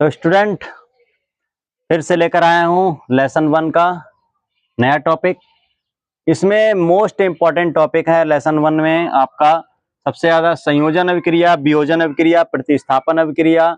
तो स्टूडेंट फिर से लेकर आया हूँ लेसन 1 का नया टॉपिक। इसमें मोस्ट इंपॉर्टेंट टॉपिक है लेसन 1 में आपका सबसे ज्यादा संयोजन अभिक्रिया, वियोजन अभिक्रिया, प्रतिस्थापन अभिक्रिया,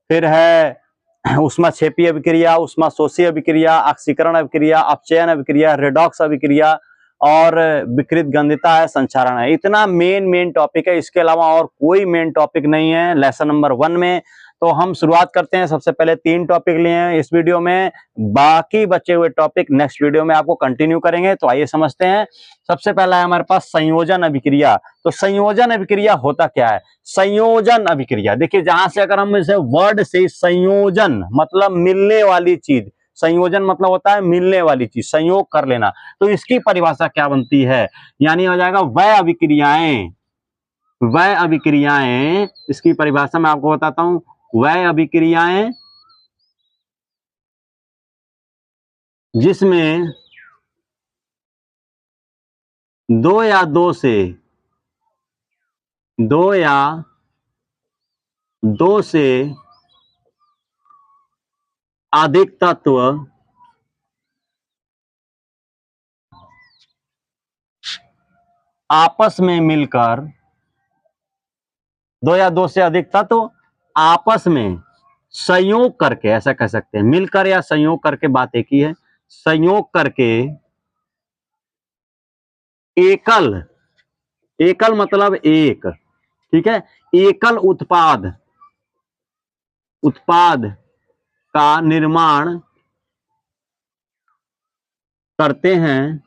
फिर है ऊष्माक्षेपीय अभिक्रिया, ऊष्माशोषी अभिक्रिया, ऑक्सीकरण अभिक्रिया, अपचयन अभिक्रिया, रेडॉक्स अभिक्रिया और विकृत गंधिता है, संचारण है। इतना मेन टॉपिक है, इसके अलावा और कोई मेन टॉपिक नहीं है लेसन नंबर 1 में। तो हम शुरुआत करते हैं। सबसे पहले 3 टॉपिक लिए हैं इस वीडियो में, बाकी बचे हुए टॉपिक नेक्स्ट वीडियो में आपको कंटिन्यू करेंगे। तो आइए समझते हैं। सबसे पहला है हमारे पास संयोजन अभिक्रिया। तो संयोजन अभिक्रिया होता क्या है? संयोजन अभिक्रिया, देखिए जहां से अगर हम इसे वर्ड से संयोजन मतलब मिलने वाली चीज, संयोजन मतलब होता है मिलने वाली चीज, संयोग कर लेना। तो इसकी परिभाषा क्या बनती है? यानी हो जाएगा वह अभिक्रियाएं, वह अभिक्रियाएं, इसकी परिभाषा मैं आपको बताता हूं। वह अभिक्रियाएं जिसमें दो या दो से अधिक तत्व आपस में मिलकर, दो या दो से अधिक तत्व आपस में संयोग करके, ऐसा कह सकते हैं, मिलकर या संयोग करके, बात एक ही है, संयोग करके एकल, एकल मतलब एक, ठीक है, एकल उत्पाद, उत्पाद का निर्माण करते हैं।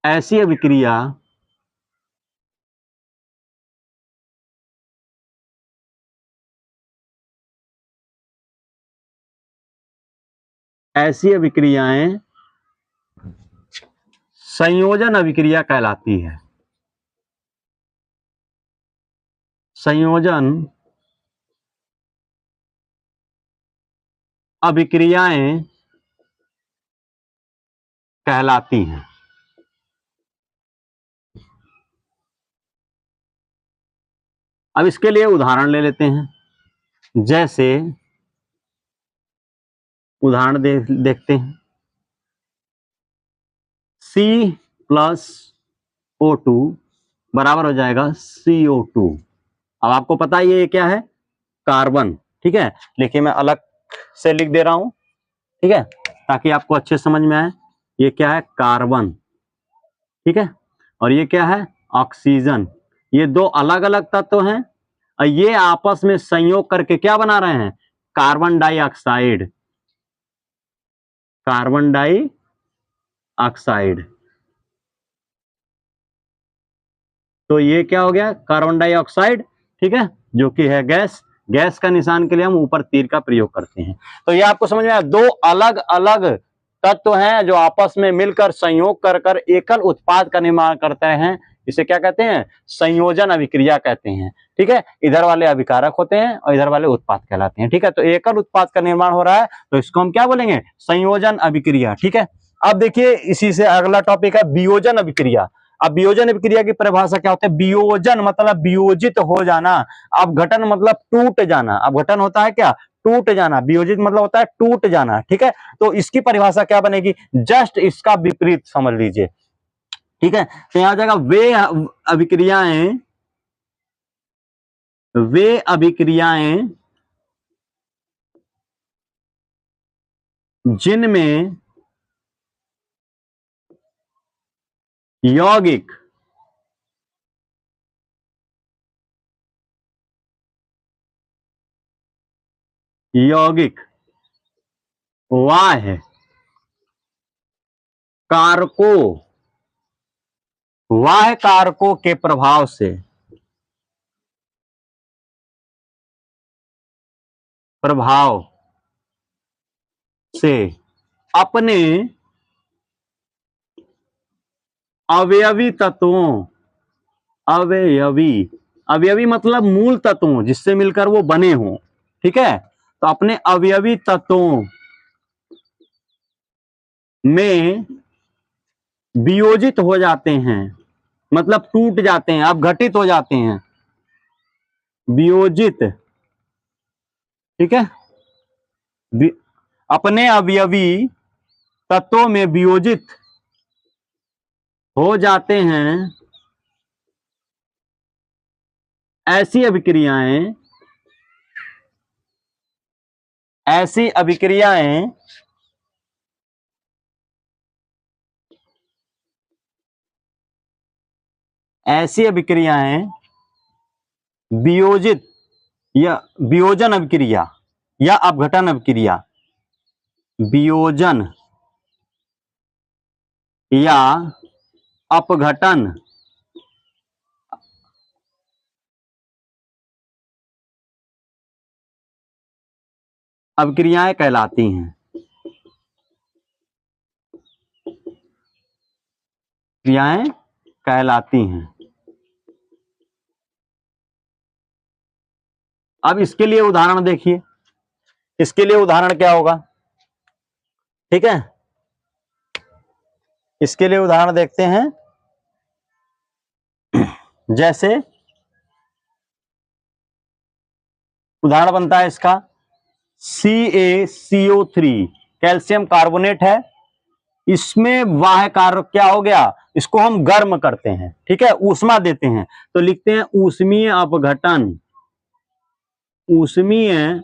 ऐसी अभिक्रिया ऐसी अभिक्रियाएं संयोजन अभिक्रिया कहलाती है। संयोजन अभिक्रियाएं कहलाती हैं। अब इसके लिए उदाहरण ले लेते हैं। जैसे उदाहरण देखते हैं। C+O2 बराबर हो जाएगा CO2। अब आपको पता है ये क्या है? कार्बन, ठीक है। लेकिन मैं अलग से लिख दे रहा हूं, ठीक है, ताकि आपको अच्छे समझ में आए। ये क्या है? कार्बन, ठीक है। और ये क्या है? ऑक्सीजन। ये दो अलग अलग तत्व हैं और ये आपस में संयोग करके क्या बना रहे हैं? Carbon dioxide, carbon dioxide. तो ये क्या हो गया? कार्बन डाइऑक्साइड, ठीक है, जो कि है गैस। गैस का निशान के लिए हम ऊपर तीर का प्रयोग करते हैं। तो ये आपको समझ में आया, दो अलग अलग तत्व हैं जो आपस में मिलकर संयोग कर कर एकल उत्पाद का निर्माण करते हैं। इसे क्या कहते हैं? संयोजन अभिक्रिया कहते हैं, ठीक है। इधर वाले अभिकारक होते हैं और इधर वाले उत्पाद कहलाते हैं, ठीक है। तो एकल उत्पाद का निर्माण हो रहा है तो इसको हम क्या बोलेंगे? संयोजन अभिक्रिया, ठीक है। अब देखिए इसी से अगला टॉपिक है वियोजन अभिक्रिया। अब वियोजन अभिक्रिया की परिभाषा क्या होती है? वियोजन मतलब वियोजित हो जाना। अब घटन मतलब टूट जाना। अब घटन होता है क्या? टूट जाना। वियोजित मतलब होता है टूट जाना, ठीक है। तो इसकी परिभाषा क्या बनेगी? जस्ट इसका विपरीत समझ लीजिए, ठीक है। तो यहां जाएगा वे अभिक्रियाएं जिनमें यौगिक यौगिक बाह्य कारकों, बाह्य कारकों के प्रभाव से अपने अवयवी तत्वों, अवयवी, अवयवी मतलब मूल तत्वों जिससे मिलकर वो बने हों, ठीक है। तो अपने अवयवी तत्वों में वियोजित हो जाते हैं, मतलब टूट जाते हैं, अपघटित हो जाते हैं, वियोजित, ठीक है, अपने अवयवी तत्वों में वियोजित हो जाते हैं, ऐसी अभिक्रियाएं, ऐसी अभिक्रियाएं ऐसी अभिक्रियाएं वियोजित या वियोजन अभिक्रिया या अपघटन अभिक्रिया, वियोजन या अपघटन अभिक्रियाएं कहलाती हैं, क्रियाएं कहलाती हैं। अब इसके लिए उदाहरण देखिए, इसके लिए उदाहरण क्या होगा, ठीक है, इसके लिए उदाहरण देखते हैं। जैसे उदाहरण बनता है इसका CaCO3, कैल्शियम कार्बोनेट है, इसमें वाह्य कार्य क्या हो गया, इसको हम गर्म करते हैं, ठीक है, ऊष्मा देते हैं, तो लिखते हैं ऊष्मीय अपघटन, ऊष्मीय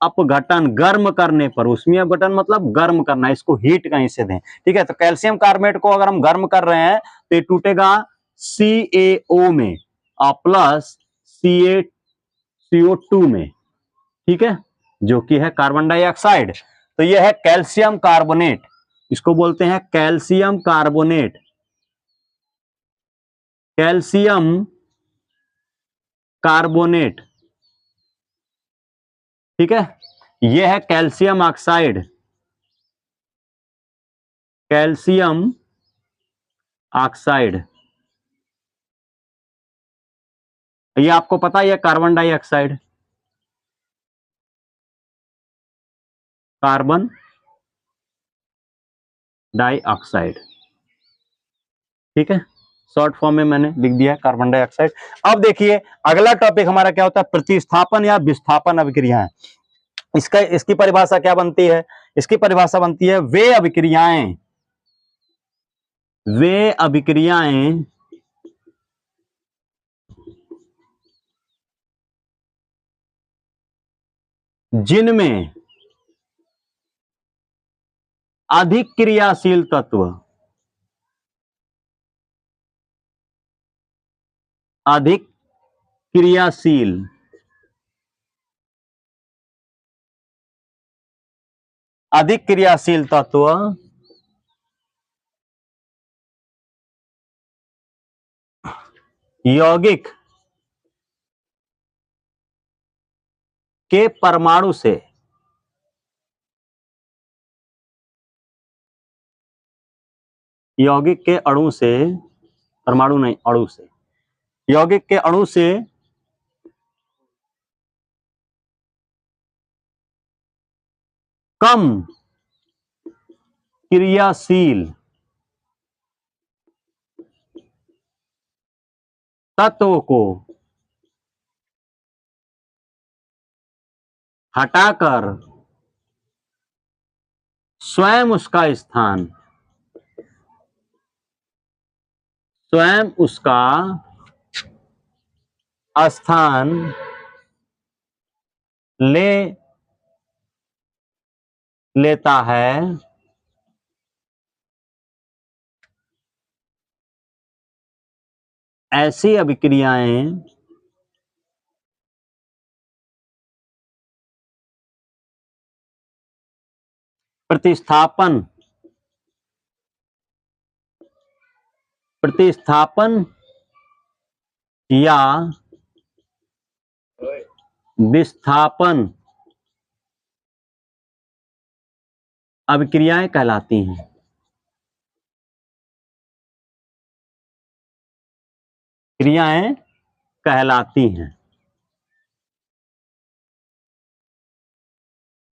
अपघटन, गर्म करने पर, ऊष्मीय अपघटन मतलब गर्म करना, इसको हीट कहीं से दें, ठीक है। तो कैल्शियम कार्बोनेट को अगर हम गर्म कर रहे हैं तो ये टूटेगा CaO में प्लस CO2 में, ठीक है, जो कि है कार्बन डाइऑक्साइड। तो यह है कैल्शियम कार्बोनेट, इसको बोलते हैं कैल्शियम कार्बोनेट, कैल्शियम कार्बोनेट, ठीक है। यह है कैल्शियम ऑक्साइड, कैल्शियम ऑक्साइड, ये आपको पता है कार्बन डाइऑक्साइड, कार्बन डाइऑक्साइड, ठीक है, शॉर्ट फॉर्म में मैंने लिख दिया है कार्बन डाइऑक्साइड। अब देखिए अगला टॉपिक हमारा क्या होता है, प्रतिस्थापन या विस्थापन अभिक्रियाएं। इसकी परिभाषा क्या बनती है, इसकी परिभाषा बनती है वे अभिक्रियाएं जिनमें अधिक क्रियाशील तत्व, अधिक क्रियाशील तत्व यौगिक के परमाणु से यौगिक के अणु से, परमाणु नहीं अणु से, यौगिक के अणु से कम क्रियाशील तत्व को हटाकर स्वयं उसका स्थान ले लेता है, ऐसी अभिक्रियाएं प्रतिस्थापन या विस्थापन अभिक्रियाएं कहलाती हैं, क्रियाएं कहलाती हैं।